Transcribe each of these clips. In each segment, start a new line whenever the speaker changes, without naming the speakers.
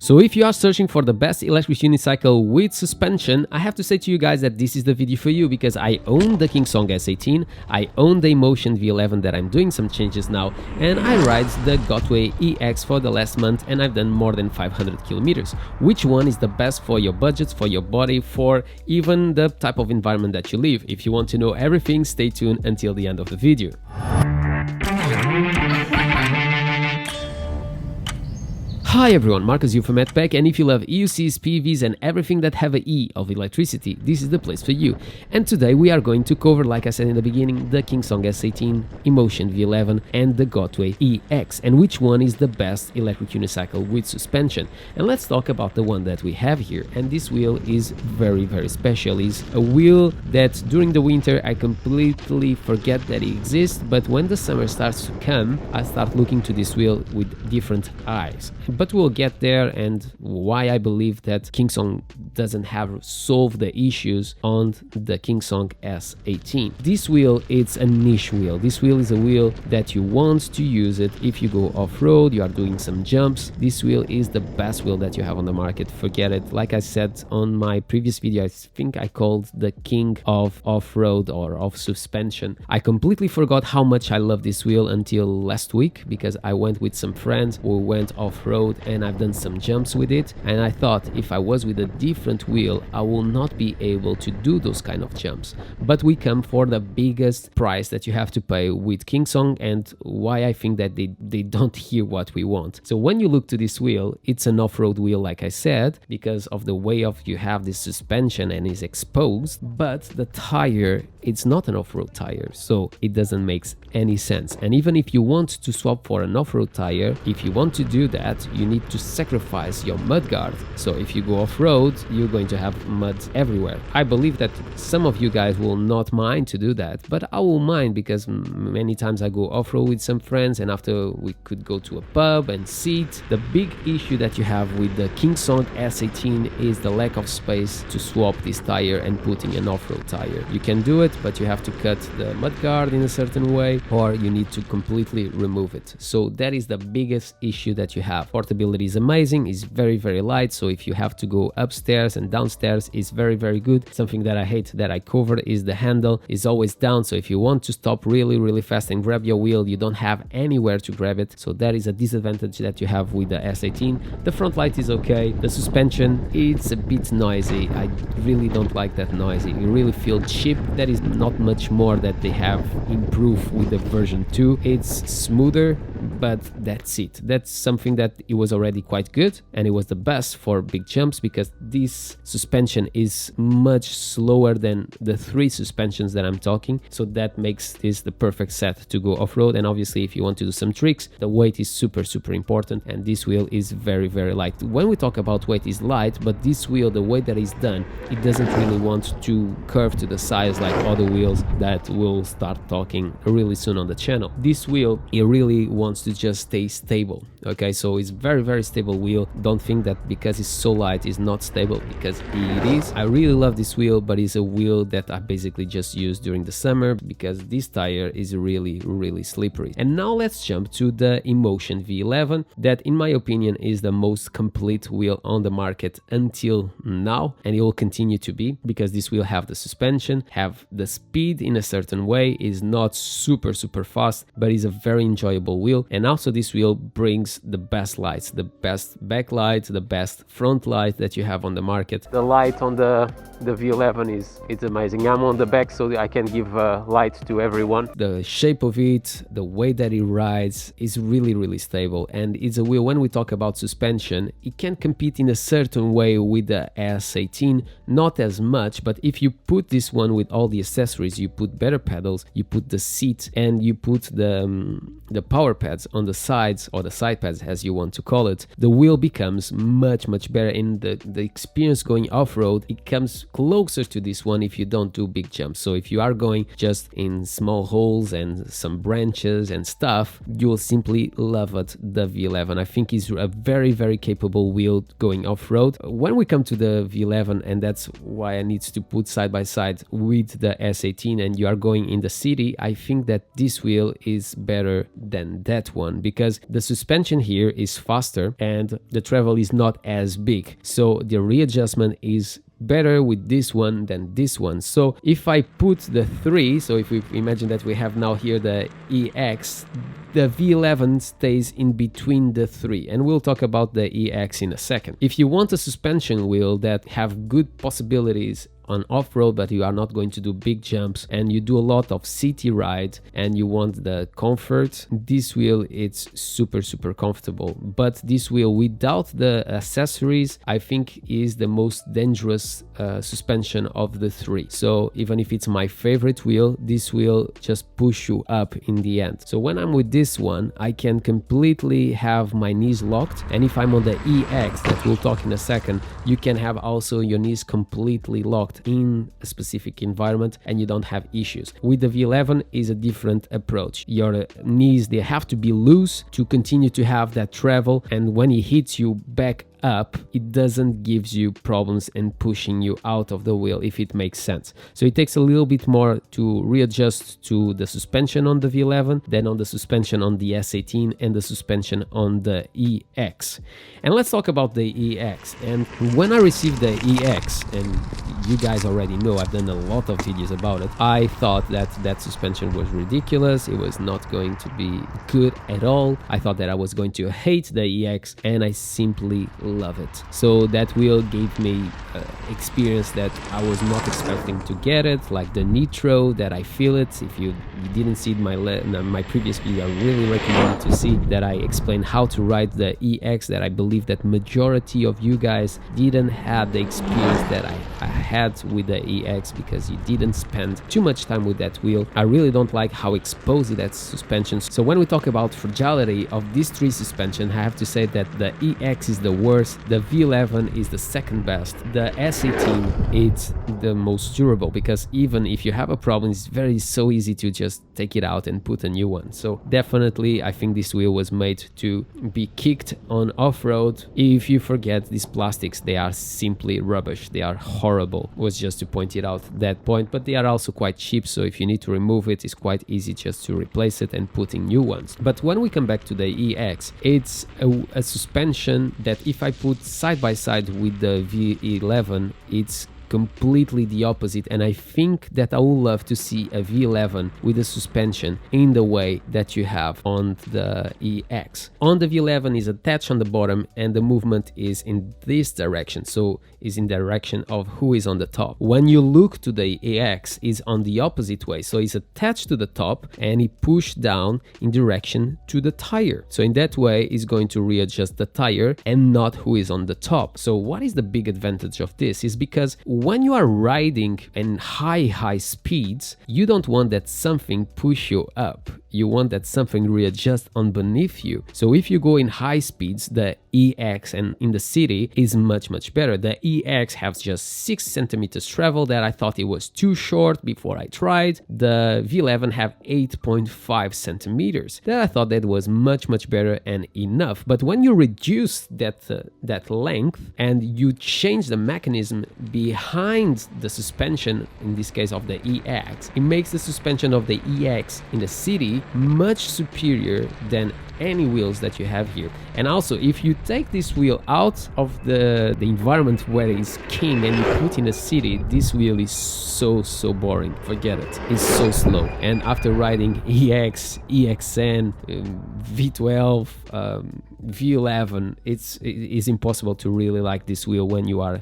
So if you are searching for the best electric unicycle with suspension, I have to say to you guys that this is the video for you, because I own the KingSong S18, I own the Inmotion V11 that I'm doing some changes now, and I ride the Gotway EX for the last month, and I've done more than 500 kilometers. Which one is the best for your budgets, for your body, for even the type of environment that you live? If you want to know everything, stay tuned until the end of the video. Hi everyone, Marcus here from back, and if you love EUCs, PVs and everything that have a E of electricity, this is the place for you. And today we are going to cover, like I said in the beginning, the KingSong S18, Inmotion V11 and the Gotway EX, and which one is the best electric unicycle with suspension. And let's talk about the one that we have here. And this wheel is very special. It's a wheel that during the winter I completely forget that it exists, but when the summer starts to come, I start looking to this wheel with different eyes. But we'll get there, and why I believe that KingSong doesn't have solved the issues on the KingSong S18. This wheel, it's a niche wheel. This wheel is a wheel that you want to use it if you go off-road, you are doing some jumps. This wheel is the best wheel that you have on the market. Forget it. Like I said on my previous video, I think I called the king of off-road or of suspension. I completely forgot how much I love this wheel until last week, because I went with some friends, we went off-road and I've done some jumps with it, and I thought if I was with a different wheel I will not be able to do those kind of jumps. But we come for the biggest price that you have to pay with KingSong, and why I think that they don't hear what we want. So when you look to this wheel, it's an off-road wheel, like I said, because of the way of you have this suspension and is exposed, but the tire, it's not an off-road tire, so it doesn't make any sense. And even if you want to swap for an off-road tire, if you want to do that, you need to sacrifice your mudguard. So if you go off-road, you're going to have mud everywhere. I believe that some of you guys will not mind to do that, but I will mind, because many times I go off-road with some friends, and after we could go to a pub and sit. The big issue that you have with the KingSong S18 is the lack of space to swap this tire and putting an off-road tire. You can do it, but you have to cut the mudguard in a certain way, or you need to completely remove it. So that is the biggest issue that you have. Portability is amazing, it's very light, so if you have to go upstairs and downstairs, it's very good. Something that I hate that I covered is the handle is always down, so if you want to stop really fast and grab your wheel, you don't have anywhere to grab it. So that is a disadvantage that you have with the S18. The front light is okay. The suspension, it's a bit noisy. I really don't like that noisy. You really feel cheap. That is not much more that they have improved with the version 2. It's smoother, but that's it. That's something that it was already quite good, and it was the best for big jumps, because this suspension is much slower than the 3 suspensions that I'm talking, so that makes this the perfect set to go off-road. And obviously if you want to do some tricks, the weight is super important, and this wheel is very light. When we talk about weight is light, but this wheel, the way that it's done, it doesn't really want to curve to the sides like other wheels that we'll start talking really soon on the channel. This wheel, it really wants to just stay stable. Okay, so it's very stable wheel. Don't think that because it's so light it's not stable, because it is. I really love this wheel, but it's a wheel that I basically just use during the summer, because this tire is really slippery. And now let's jump to the Inmotion V11, that in my opinion is the most complete wheel on the market until now, and it will continue to be, because this wheel have the suspension, have the speed in a certain way, is not super fast, but is a very enjoyable wheel. And also this wheel brings the best lights, the best backlight, the best front light that you have on the market. The light on the V11 it's amazing. I'm on the back, so I can give light to everyone. The shape of it, the way that it rides is really stable, and it's a wheel. When we talk about suspension, it can compete in a certain way with the S18, not as much, but if you put this one with all the accessories, you put better pedals, you put the seat, and you put the power pads on the sides, or the side pads as you want to call it, the wheel becomes much better. In the experience going off-road, it comes closer to this one if you don't do big jumps. So if you are going just in small holes and some branches and stuff, you will simply love it. The V11, I think, is a very capable wheel going off-road. When we come to the V11, and that's why I need to put side by side with the S18, and you are going in the city, I think that this wheel is better than that that one because the suspension here is faster and the travel is not as big. So the readjustment is better with this one than this one. So if I put the 3, so if we imagine that we have now here the EX, the V11 stays in between the 3, and we'll talk about the EX in a second. If you want a suspension wheel that have good possibilities on off-road, but you are not going to do big jumps and you do a lot of city ride and you want the comfort, this wheel it's super comfortable. But this wheel without the accessories I think is the most dangerous suspension of the 3. So even if it's my favorite wheel, this wheel just push you up in the end. So when I'm with this one I can completely have my knees locked, and if I'm on the EX that we'll talk in a second, you can have also your knees completely locked in a specific environment and you don't have issues. With the V11 is a different approach. Your knees, they have to be loose to continue to have that travel, and when it hits you back up, it doesn't gives you problems and pushing you out of the wheel, if it makes sense. So it takes a little bit more to readjust to the suspension on the V11 than on the suspension on the S18 and the suspension on the EX. And let's talk about the EX. And when I received the EX, and you guys already know I've done a lot of videos about it, I thought that that suspension was ridiculous. It was not going to be good at all. I thought that I was going to hate the EX, and I simply love it. So that wheel gave me experience that I was not expecting to get it, like the nitro, that I feel it. If you didn't see my previous video, I really recommend to see that I explain how to ride the EX, that I believe that majority of you guys didn't have the experience that I had with the EX because you didn't spend too much time with that wheel. I really don't like how exposed that suspension. So when we talk about fragility of these 3 suspension, I have to say that the EX is the worst, the V11 is the second best, the S18 it's the most durable, because even if you have a problem, it's so easy to just take it out and put a new one. So definitely I think this wheel was made to be kicked on off-road. If you forget these plastics, they are simply rubbish, they are horrible. It was just to point it out at that point, but they are also quite cheap, so if you need to remove it, it's quite easy just to replace it and put in new ones. But when we come back to the EX, it's a suspension that if I put side by side with the V11, it's completely the opposite, and I think that I would love to see a V11 with a suspension in the way that you have on the EX. On the V11 is attached on the bottom and the movement is in this direction, so is in the direction of who is on the top. When you look to the EX, is on the opposite way, so it's attached to the top and it pushed down in direction to the tire. So in that way it's going to readjust the tire and not who is on the top. So what is the big advantage of this is because when you are riding in high speeds, you don't want that something push you up. You want that something readjust on beneath you. So if you go in high speeds, the EX and in the city is much better. The EX has just 6 centimeters travel that I thought it was too short before I tried. The V11 have 8.5 centimeters that I thought that was much better and enough. But when you reduce that length and you change the mechanism behind the suspension, in this case of the EX, it makes the suspension of the EX in the city much superior than any wheels that you have here. And also, if you take this wheel out of the environment where it's king and you put in a city, this wheel is so boring. Forget it. It's so slow. And after riding EX, EXN, V12, V11, it is impossible to really like this wheel when you are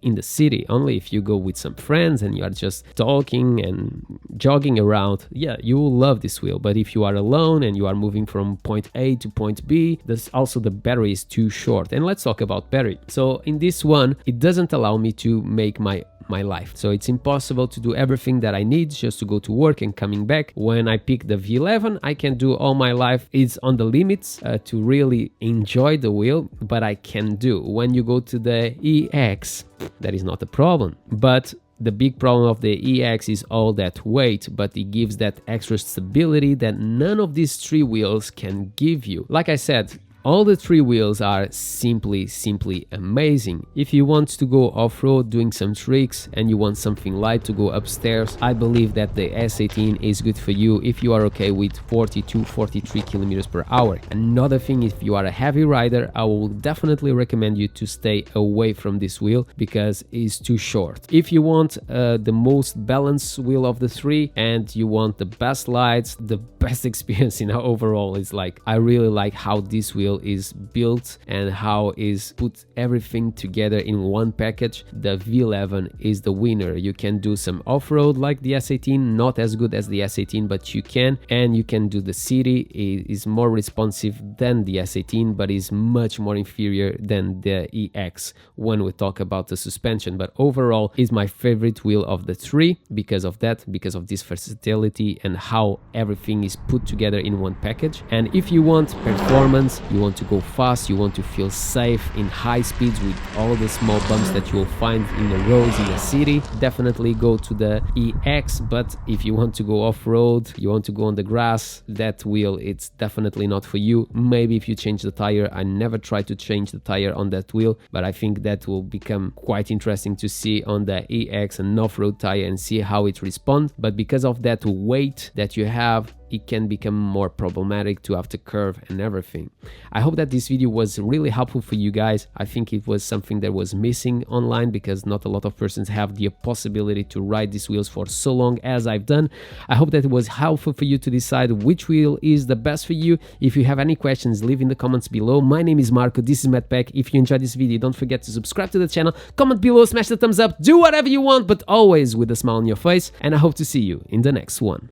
in the city. Only if you go with some friends and you are just talking and jogging around, yeah, you will love this wheel. But if you are alone and you are moving from point A to point B, there's also the battery is too short. And let's talk about battery. So in this one, it doesn't allow me to make my life. So it's impossible to do everything that I need just to go to work and coming back. When I pick the V11, I can do all my life. It's on the limits to really enjoy the wheel, but I can do. When you go to the EX, that is not a problem. But the big problem of the EX is all that weight, but it gives that extra stability that none of these 3 wheels can give you. Like I said, All the three wheels are simply amazing. If you want to go off-road doing some tricks and you want something light to go upstairs, I believe that the S18 is good for you if you are okay with 42-43 kilometers per hour. Another thing, if you are a heavy rider, I will definitely recommend you to stay away from this wheel because it's too short. If you want the most balanced wheel of the three and you want the best lights, the best experience in overall, is like, I really like how this wheel is built and how is put everything together in one package. The V11 is the winner. You can do some off-road like the S18, not as good as the S18, but you can, and you can do the city. It is more responsive than the S18, but is much more inferior than the EX when we talk about the suspension. But overall is my favorite wheel of the three because of that, because of this versatility and how everything is put together in one package. And if you want performance, you want to go fast, you want to feel safe in high speeds with all the small bumps that you will find in the roads in the city, definitely go to the EX. But if you want to go off-road, you want to go on the grass, that wheel, it's definitely not for you. Maybe if you change the tire. I never tried to change the tire on that wheel, but I think that will become quite interesting to see on the EX and off-road tire and see how it responds. But because of that weight that you have, it can become more problematic to have to curve and everything. I hope that this video was really helpful for you guys. I think it was something that was missing online because not a lot of persons have the possibility to ride these wheels for so long as I've done. I hope that it was helpful for you to decide which wheel is the best for you. If you have any questions, leave in the comments below. My name is Marco, this is MatPack. If you enjoyed this video, don't forget to subscribe to the channel, comment below, smash the thumbs up, do whatever you want, but always with a smile on your face, and I hope to see you in the next one.